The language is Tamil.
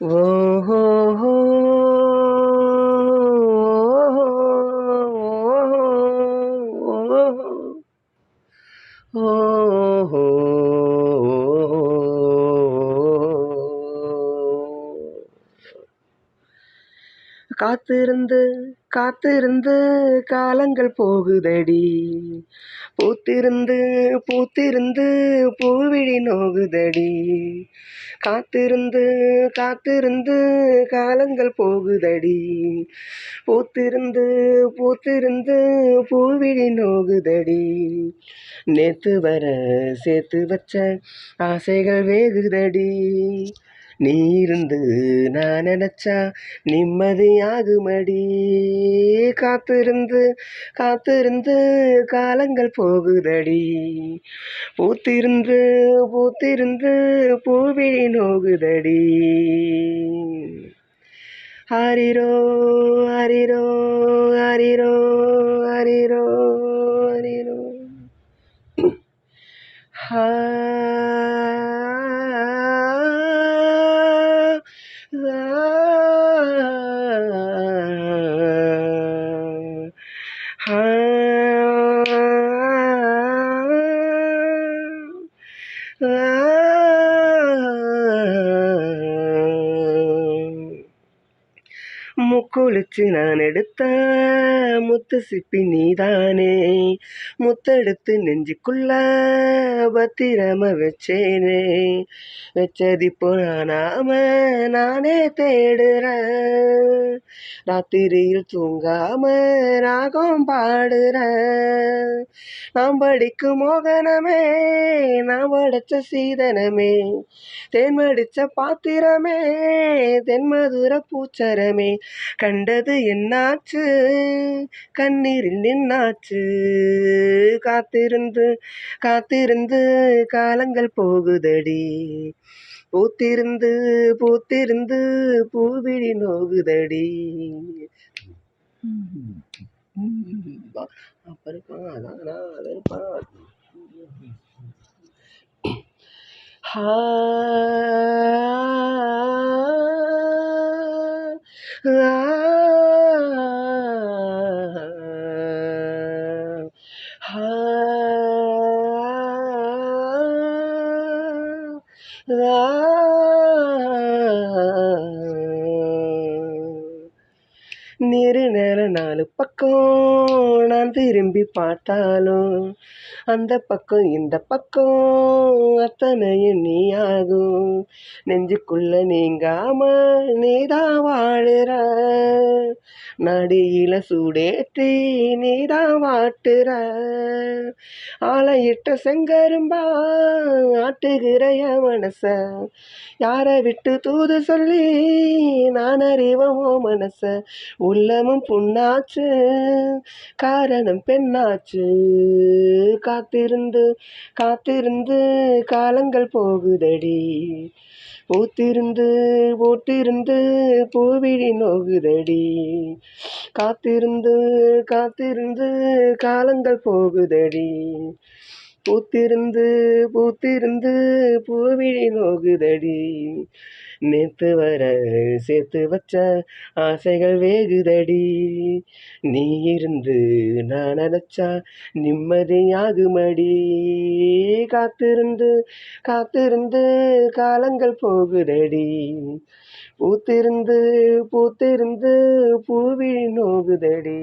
ஓஹோஹோ, ஓஹோ. காத்திருந்து காத்திருந்து காலங்கள் போகுதடி, பூத்திருந்து பூத்திருந்து பூவிழி நோகுதடி. காத்திருந்து காத்திருந்து காலங்கள் போகுதடி, பூத்திருந்து பூத்திருந்து பூவிழி நோகுதடி. நேத்து வர சேர்த்து வச்ச ஆசைகள் வேகுதடி, நீ இருந்து நான் நினைச்சா நிம்மதியாகுமடி. காத்திருந்து காத்திருந்து காலங்கள் போகுதடி, பூத்திருந்து பூத்திருந்து பூவிழி நோகுதடி. ஹரிரோ ஹரிரோ ஹரிரோ ஹரிரோ ஹரிரோ. ஹா முக்குளிச்சு நான் எடுத்த முத்து சிப்பி நீதானே, முத்தெடுத்து நெஞ்சுக்குள்ள பத்திரம வச்சேனே. வச்சதிப்போ நானாம நானே தேடுறேன், ராத்திரியில் தூங்காம ராகம் பாடுறேன். நாம் படிக்கும் மோகனமே, நான் படைச்ச சீதனமே, தேன்மடிச்ச பாத்திரமே, தென்மதுர பூச்சரமே. கண்டது என்னாச்சு கண்ணீரில் நின்னாச்சு, காத்திருந்து காத்திருந்து காலங்கள் போகுதடி, பூத்திருந்து பூத்திருந்து பூவிழி நோகுதடி. ஹா நீரு நேர நாலு பக்கம் நான் திரும்பி பார்த்தாலும், அந்த பக்கம் இந்த பக்கம் அத்தனையும் நீயாகும். நெஞ்சுக்குள்ள நீங்காம நீதான் வாழுற, நடியில சூடேற்றி நீதான் வாட்டுற. ஆளையிட்ட செங்கரும்பா ஆட்டுகிற என் மனச, யாரை விட்டு தூது சொல்லி நான் அறிவமோ மனச. உள்ளமும் புண்ணாச்சு காரணம் பெண்ணாச்சு, காத்திருந்து காத்திருந்து காலங்கள் போகுதடி, பூத்திருந்து பூத்திருந்து பூவிழி நோகுதடி. காத்திருந்து காத்திருந்து காலங்கள் போகுதடி, பூத்திருந்து பூத்திருந்து பூவிழி நோகுதடி. நேத்து வர சேர்த்து வச்ச ஆசைகள் வேகுதடி, நீ இருந்து நான் நினைச்சா நிம்மதியாகுமடி. காத்திருந்து காத்திருந்து காலங்கள் போகுதடி, பூத்திருந்து பூத்திருந்து பூவிழி நோகுதடி.